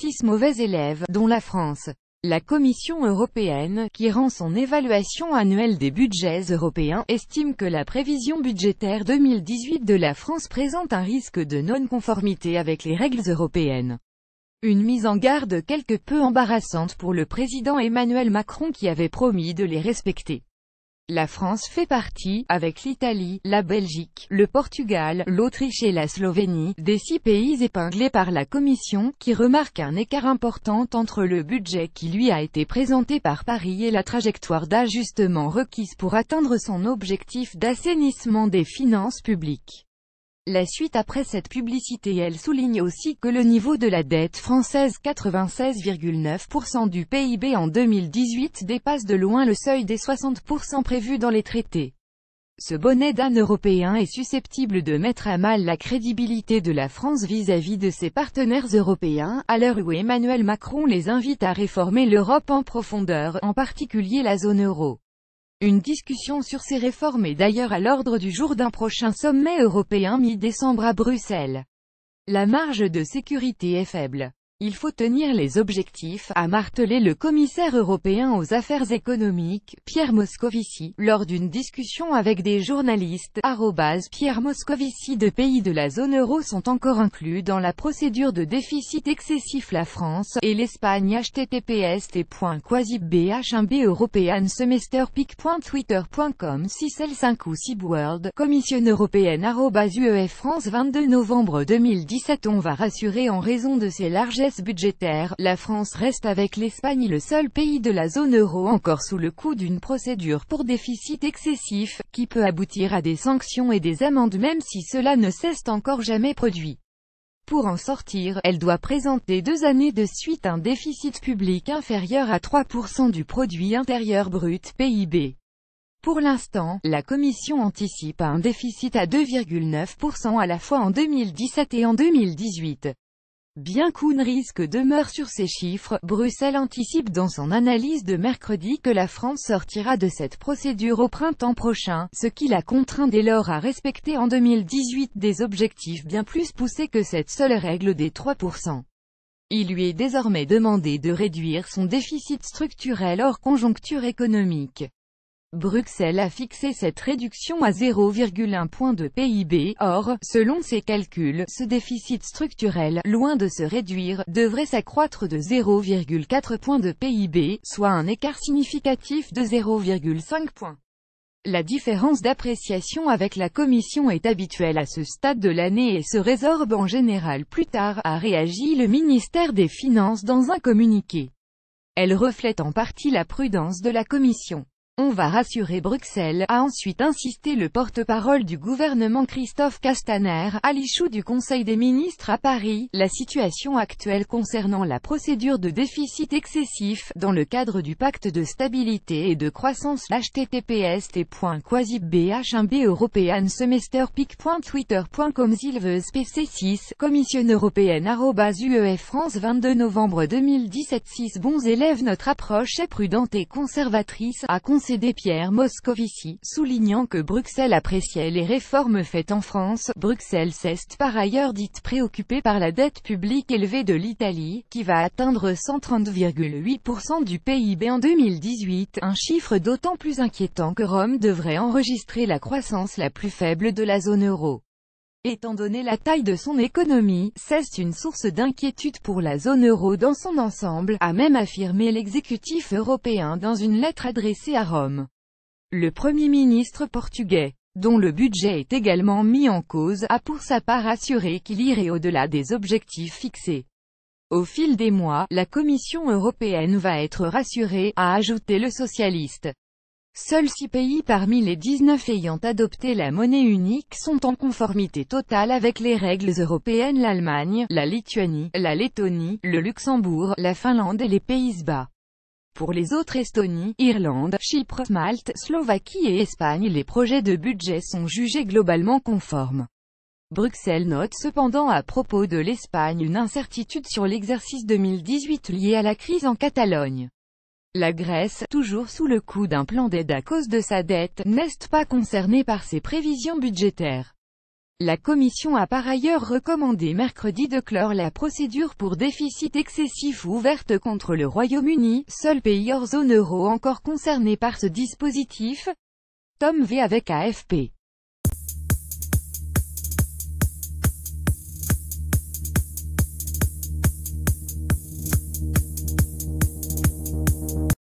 6 mauvais élèves, dont la France. La Commission européenne, qui rend son évaluation annuelle des budgets européens, estime que la prévision budgétaire 2018 de la France présente un risque de non-conformité avec les règles européennes. Une mise en garde quelque peu embarrassante pour le président Emmanuel Macron qui avait promis de les respecter. La France fait partie, avec l'Italie, la Belgique, le Portugal, l'Autriche et la Slovénie, des 6 pays épinglés par la Commission, qui remarque un écart important entre le budget qui lui a été présenté par Paris et la trajectoire d'ajustement requise pour atteindre son objectif d'assainissement des finances publiques. La suite après cette publicité. Elle souligne aussi que le niveau de la dette française, 96,9% du PIB en 2018, dépasse de loin le seuil des 60% prévus dans les traités. Ce bonnet d'âne européen est susceptible de mettre à mal la crédibilité de la France vis-à-vis de ses partenaires européens, à l'heure où Emmanuel Macron les invite à réformer l'Europe en profondeur, en particulier la zone euro. Une discussion sur ces réformes est d'ailleurs à l'ordre du jour d'un prochain sommet européen mi-décembre à Bruxelles. La marge de sécurité est faible. Il faut tenir les objectifs, a martelé le commissaire européen aux affaires économiques, Pierre Moscovici, lors d'une discussion avec des journalistes. Pierre Moscovici. 2 pays de la zone euro sont encore inclus dans la procédure de déficit excessif, la France et l'Espagne. https://quasi-bh1b European Semester pic.twitter.com 6L5 ou Cibworld, Commission européenne @UEF France 22 novembre 2017. On va rassurer, en raison de ses largesses budgétaire, la France reste avec l'Espagne le seul pays de la zone euro encore sous le coup d'une procédure pour déficit excessif, qui peut aboutir à des sanctions et des amendes même si cela ne s'est encore jamais produit. Pour en sortir, elle doit présenter 2 années de suite un déficit public inférieur à 3% du produit intérieur brut, PIB. Pour l'instant, la Commission anticipe un déficit à 2,9% à la fois en 2017 et en 2018. Bien qu'un risque demeure sur ces chiffres, Bruxelles anticipe dans son analyse de mercredi que la France sortira de cette procédure au printemps prochain, ce qui la contraint dès lors à respecter en 2018 des objectifs bien plus poussés que cette seule règle des 3%. Il lui est désormais demandé de réduire son déficit structurel hors conjoncture économique. Bruxelles a fixé cette réduction à 0,1 point de PIB, or, selon ses calculs, ce déficit structurel, loin de se réduire, devrait s'accroître de 0,4 points de PIB, soit un écart significatif de 0,5 points. La différence d'appréciation avec la Commission est habituelle à ce stade de l'année et se résorbe en général plus tard, a réagi le ministère des Finances dans un communiqué. Elle reflète en partie la prudence de la Commission. On va rassurer Bruxelles, a ensuite insisté le porte-parole du gouvernement Christophe Castaner, à l'issue du Conseil des ministres à Paris. La situation actuelle concernant la procédure de déficit excessif, dans le cadre du pacte de stabilité et de croissance. https://quasi-bh1b European Semester pic.twitter.com Silveuse PC6, Commission européenne @UEF France 22 novembre 2017. 6 bons élèves. Notre approche est prudente et conservatrice, a concédé Pierre Moscovici, soulignant que Bruxelles appréciait les réformes faites en France. Bruxelles s'est par ailleurs dite préoccupée par la dette publique élevée de l'Italie, qui va atteindre 130,8% du PIB en 2018, un chiffre d'autant plus inquiétant que Rome devrait enregistrer la croissance la plus faible de la zone euro. Étant donné la taille de son économie, c'est une source d'inquiétude pour la zone euro dans son ensemble, a même affirmé l'exécutif européen dans une lettre adressée à Rome. Le Premier ministre portugais, dont le budget est également mis en cause, a pour sa part assuré qu'il irait au-delà des objectifs fixés. Au fil des mois, la Commission européenne va être rassurée, a ajouté le socialiste. Seuls 6 pays parmi les 19 ayant adopté la monnaie unique sont en conformité totale avec les règles européennes: l'Allemagne, la Lituanie, la Lettonie, le Luxembourg, la Finlande et les Pays-Bas. Pour les autres, Estonie, Irlande, Chypre, Malte, Slovaquie et Espagne, les projets de budget sont jugés globalement conformes. Bruxelles note cependant à propos de l'Espagne une incertitude sur l'exercice 2018 liée à la crise en Catalogne. La Grèce, toujours sous le coup d'un plan d'aide à cause de sa dette, n'est pas concernée par ses prévisions budgétaires. La Commission a par ailleurs recommandé mercredi de clore la procédure pour déficit excessif ouverte contre le Royaume-Uni, seul pays hors zone euro encore concerné par ce dispositif. Tom V avec AFP.